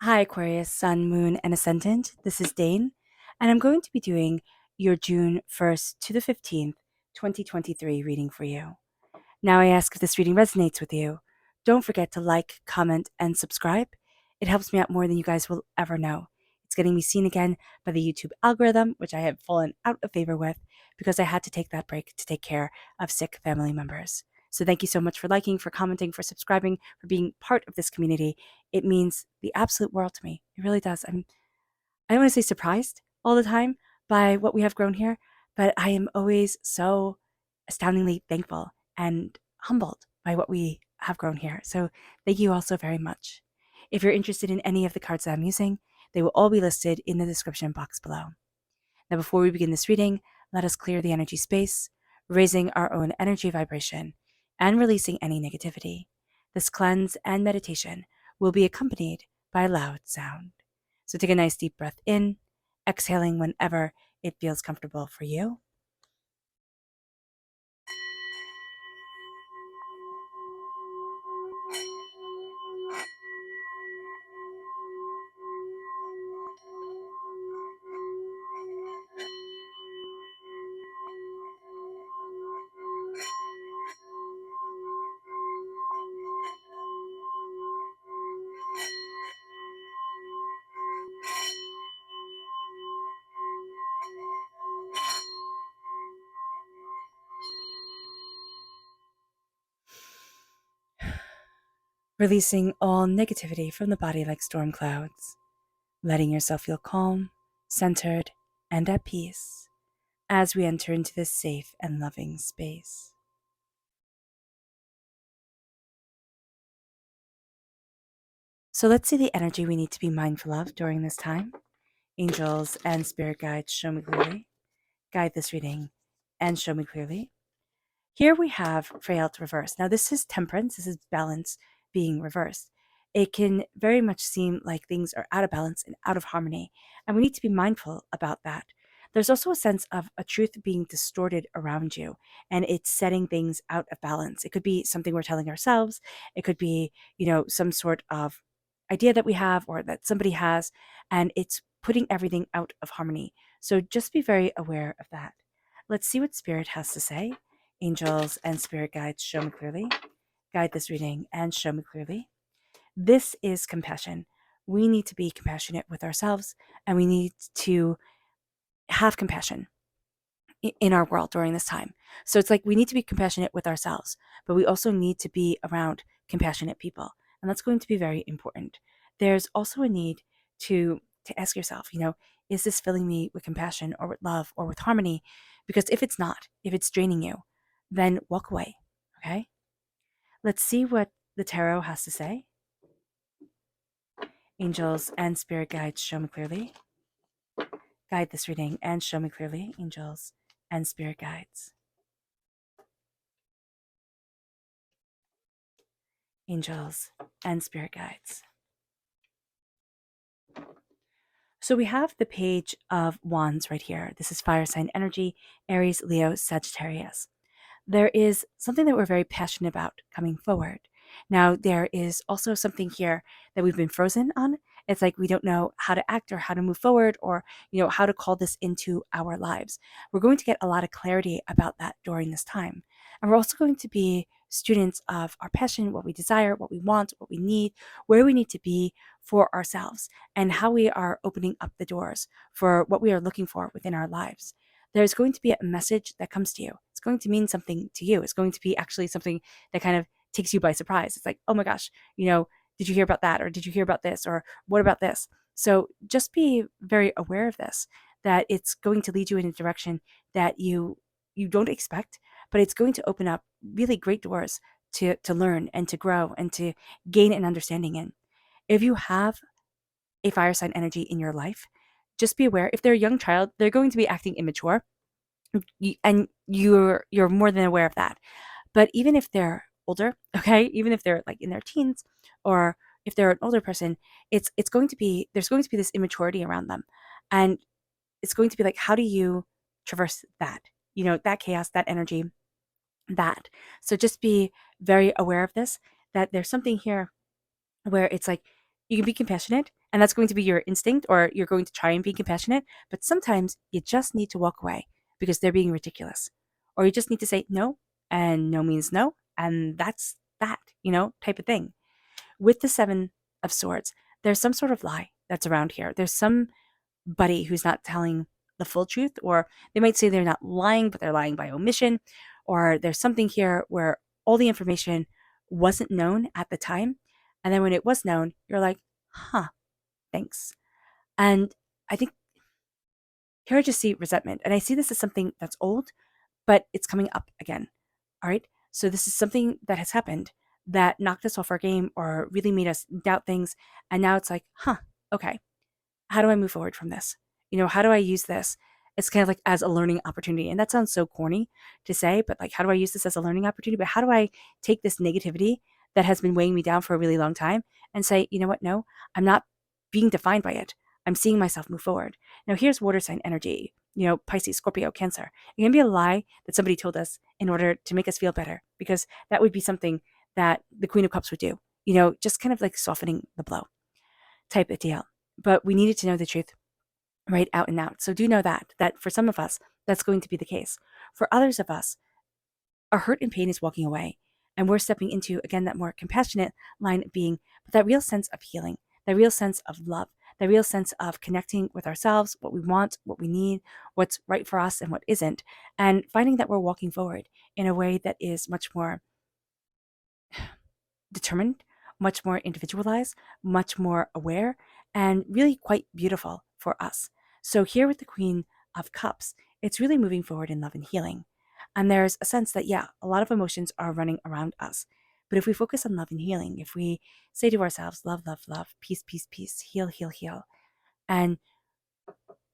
Hi, Aquarius, Sun, Moon, and Ascendant. This is Dane, and I'm going to be doing your June 1st to the 15th, 2023 reading for you. Now, I ask if this reading resonates with you. Don't forget to like, comment, and subscribe. It helps me out more than you guys will ever know. It's getting me seen again by the YouTube algorithm, which I have fallen out of favor with because I had to take that break to take care of sick family members. So thank you so much for liking, for commenting, for subscribing, for being part of this community. It means the absolute world to me. It really does. I don't want to say surprised all the time by what we have grown here, but I am always so astoundingly thankful and humbled by what we have grown here. So thank you all so very much. If you're interested in any of the cards that I'm using, they will all be listed in the description box below. Now, before we begin this reading, let us clear the energy space, raising our own energy vibration and releasing any negativity. This cleanse and meditation will be accompanied by a loud sound. So take a nice deep breath in, exhaling whenever it feels comfortable for you. Releasing all negativity from the body like storm clouds, letting yourself feel calm, centered, and at peace as we enter into this safe and loving space. So let's see the energy we need to be mindful of during this time. Angels and spirit guides, show me clearly. Guide this reading and show me clearly. Here we have Freyalt reversed. Now, this is temperance, this is balance being reversed. It can very much seem like things are out of balance and out of harmony, and we need to be mindful about that. There's also a sense of a truth being distorted around you, and it's setting things out of balance. It could be something we're telling ourselves, it could be, some sort of idea that we have or that somebody has, and it's putting everything out of harmony. So just be very aware of that. Let's see what Spirit has to say. Angels and spirit guides, show me clearly. Guide this reading and show me clearly. This is compassion. We need to be compassionate with ourselves, and we need to have compassion in our world during this time. So it's like we need to be compassionate with ourselves, but we also need to be around compassionate people. And that's going to be very important. There's also a need to ask yourself, is this filling me with compassion or with love or with harmony? Because if it's not, if it's draining you, then walk away. Okay? Let's see what the tarot has to say. Angels and spirit guides, show me clearly. Guide this reading and show me clearly, angels and spirit guides. Angels and spirit guides. So we have the Page of Wands right here. This is fire sign energy, Aries, Leo, Sagittarius. There is something that we're very passionate about coming forward. Now, there is also something here that we've been frozen on. It's like we don't know how to act or how to move forward or, how to call this into our lives. We're going to get a lot of clarity about that during this time. And we're also going to be students of our passion, what we desire, what we want, what we need, where we need to be for ourselves, and how we are opening up the doors for what we are looking for within our lives. There's going to be a message that comes to you. It's going to mean something to you. It's going to be actually something that kind of takes you by surprise. It's like, oh my gosh, did you hear about that? Or did you hear about this? Or what about this? So just be very aware of this, that it's going to lead you in a direction that you don't expect, but it's going to open up really great doors to learn and to grow and to gain an understanding in. If you have a fire sign energy in your life, just be aware if they're a young child, they're going to be acting immature, and you're more than aware of that. But even if they're older, okay, even if they're like in their teens, or if they're an older person, it's going to be there's going to be this immaturity around them, and it's going to be like, how do you traverse that? That chaos, that energy, that. So just be very aware of this. That there's something here where it's like You can be compassionate, and that's going to be your instinct, or you're going to try and be compassionate. But sometimes you just need to walk away because they're being ridiculous. Or you just need to say no, and no means no. And that's that, type of thing. With the Seven of Swords, there's some sort of lie that's around here. There's somebody who's not telling the full truth, or they might say they're not lying, but they're lying by omission, or there's something here where all the information wasn't known at the time. And then when it was known, you're like, huh, thanks. And I think here I just see resentment. And I see this as something that's old, but it's coming up again. All right. So this is something that has happened that knocked us off our game or really made us doubt things. And now it's like, huh, okay, how do I move forward from this? How do I use this? It's kind of like as a learning opportunity. And that sounds so corny to say, but like, how do I use this as a learning opportunity? But how do I take this negativity that has been weighing me down for a really long time and say, you know what? No, I'm not being defined by it. I'm seeing myself move forward. Now, here's water sign energy, Pisces, Scorpio, Cancer. It can be a lie that somebody told us in order to make us feel better, because that would be something that the Queen of Cups would do, just kind of like softening the blow type of deal. But we needed to know the truth right out and out. So do know that for some of us, that's going to be the case. For others of us, our hurt and pain is walking away. And we're stepping into, again, that more compassionate line of being, but that real sense of healing, that real sense of love, that real sense of connecting with ourselves, what we want, what we need, what's right for us and what isn't, and finding that we're walking forward in a way that is much more determined, much more individualized, much more aware, and really quite beautiful for us. So here with the Queen of Cups, it's really moving forward in love and healing. And there's a sense that, yeah, a lot of emotions are running around us. But if we focus on love and healing, if we say to ourselves, love, love, love, peace, peace, peace, heal, heal, heal, and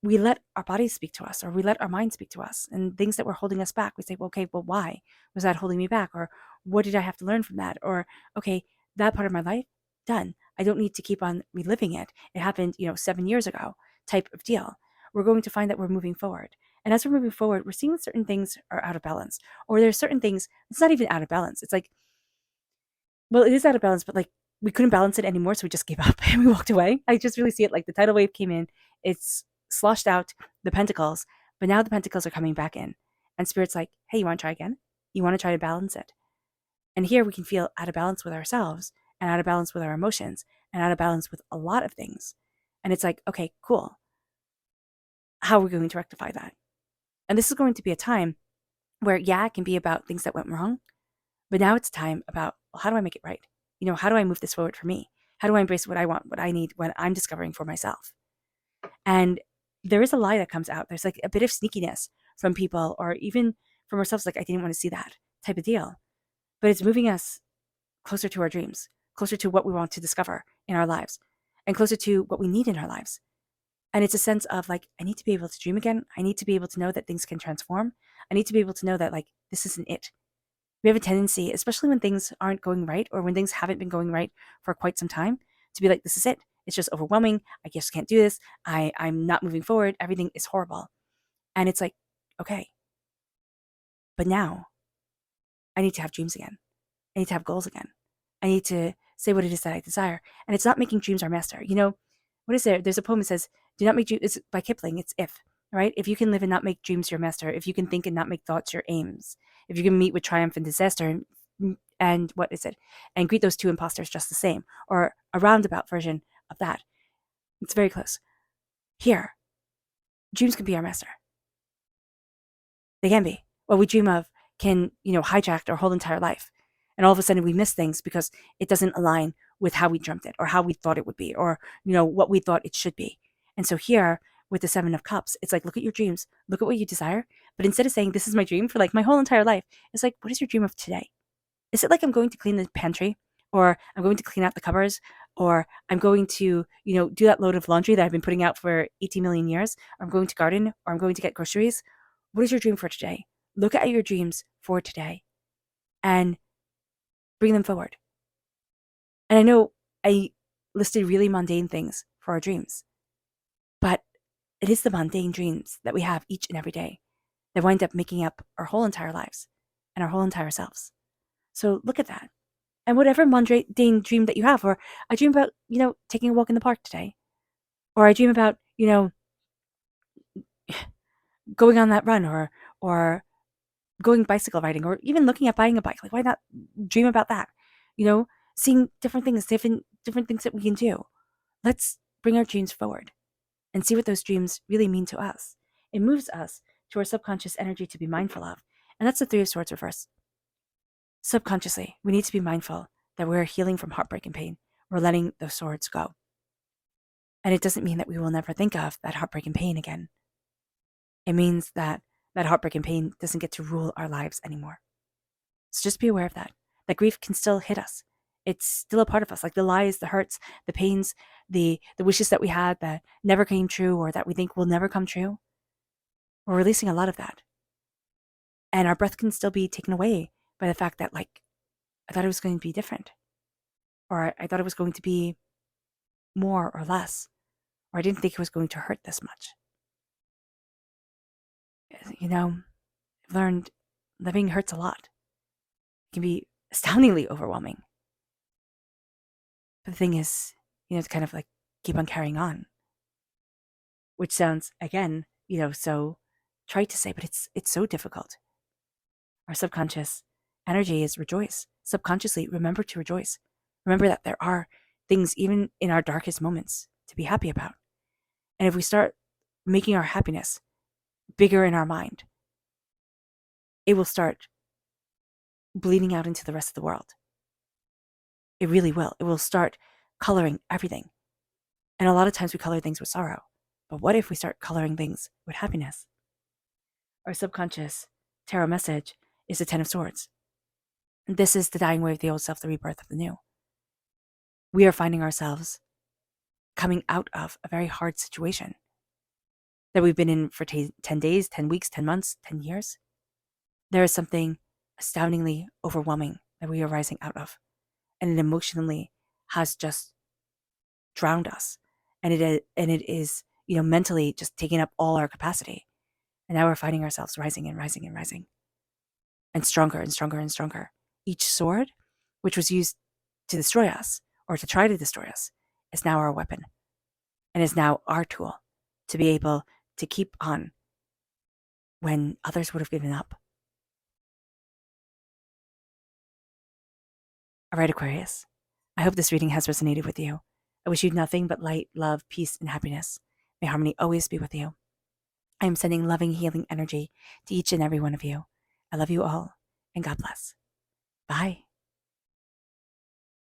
we let our bodies speak to us, or we let our mind speak to us, and things that were holding us back, we say, well, okay, well, why was that holding me back? Or what did I have to learn from that? Or, okay, that part of my life, done. I don't need to keep on reliving it. It happened, 7 years ago type of deal. We're going to find that we're moving forward. And as we're moving forward, we're seeing certain things are out of balance, or there's certain things, it's not even out of balance. It's like, well, it is out of balance, but like we couldn't balance it anymore, so we just gave up and we walked away. I just really see it like the tidal wave came in, it's sloshed out the pentacles, but now the pentacles are coming back in. And Spirit's like, hey, you want to try again? You want to try to balance it? And here we can feel out of balance with ourselves, and out of balance with our emotions, and out of balance with a lot of things. And it's like, okay, cool. How are we going to rectify that? And this is going to be a time where, yeah, it can be about things that went wrong, but now it's time about, well, how do I make it right? How do I move this forward for me? How do I embrace what I want, what I need, what I'm discovering for myself? And there is a lie that comes out. There's like a bit of sneakiness from people, or even from ourselves, like, I didn't want to see that type of deal. But it's moving us closer to our dreams, closer to what we want to discover in our lives, and closer to what we need in our lives. And it's a sense of like, I need to be able to dream again. I need to be able to know that things can transform. I need to be able to know that, like, this isn't it. We have a tendency, especially when things aren't going right, or when things haven't been going right for quite some time, to be like, this is it. It's just overwhelming. I just can't do this. I'm not moving forward. Everything is horrible. And it's like, okay, but now I need to have dreams again. I need to have goals again. I need to say what it is that I desire. And it's not making dreams our master. What is there? There's a poem that says, do not make dreams, it's by Kipling, it's if, right? If you can live and not make dreams your master, if you can think and not make thoughts your aims, if you can meet with triumph and disaster, and what is it? And greet those two imposters just the same, or a roundabout version of that. It's very close. Here, dreams can be our master. They can be. What we dream of can, hijack our whole entire life. And all of a sudden we miss things because it doesn't align with how we dreamt it, or how we thought it would be, or, what we thought it should be. And so here with the Seven of Cups, it's like, look at your dreams, look at what you desire. But instead of saying, this is my dream for like my whole entire life, it's like, what is your dream of today? Is it like, I'm going to clean the pantry, or I'm going to clean out the cupboards, or I'm going to, do that load of laundry that I've been putting out for 18 million years, or I'm going to garden, or I'm going to get groceries? What is your dream for today? Look at your dreams for today and bring them forward. And I know I listed really mundane things for our dreams, but it is the mundane dreams that we have each and every day that wind up making up our whole entire lives and our whole entire selves. So look at that. And whatever mundane dream that you have, or I dream about, taking a walk in the park today, or I dream about, going on that run, or going bicycle riding, or even looking at buying a bike. Like, why not dream about that? You know, seeing different things, different things that we can do. Let's bring our dreams forward and see what those dreams really mean to us. It moves us to our subconscious energy to be mindful of. And that's the Three of Swords reverse. Subconsciously, we need to be mindful that we're healing from heartbreak and pain. We're letting those swords go. And it doesn't mean that we will never think of that heartbreak and pain again. It means that that heartbreak and pain doesn't get to rule our lives anymore. So just be aware of that. That grief can still hit us. It's still a part of us, like the lies, the hurts, the pains, the wishes that we had that never came true or that we think will never come true. We're releasing a lot of that. And our breath can still be taken away by the fact that, like, I thought it was going to be different. Or I thought it was going to be more or less. Or I didn't think it was going to hurt this much. I've learned living hurts a lot. It can be astoundingly overwhelming. But the thing is, to kind of like keep on carrying on. Which sounds, again, so trite to say, but it's so difficult. Our subconscious energy is rejoice. Subconsciously, remember to rejoice. Remember that there are things, even in our darkest moments, to be happy about. And if we start making our happiness bigger in our mind, it will start bleeding out into the rest of the world. It really will. It will start coloring everything. And a lot of times we color things with sorrow. But what if we start coloring things with happiness? Our subconscious tarot message is the Ten of Swords. This is the dying away of the old self, the rebirth of the new. We are finding ourselves coming out of a very hard situation that we've been in for 10 days, 10 weeks, 10 months, 10 years. There is something astoundingly overwhelming that we are rising out of. And it emotionally has just drowned us. And it is, mentally just taking up all our capacity. And now we're finding ourselves rising and rising and rising. And stronger and stronger and stronger. Each sword, which was used to destroy us, or to try to destroy us, is now our weapon. And is now our tool to be able to keep on when others would have given up. All right, Aquarius. I hope this reading has resonated with you. I wish you nothing but light, love, peace, and happiness. May harmony always be with you. I am sending loving, healing energy to each and every one of you. I love you all, and God bless. Bye.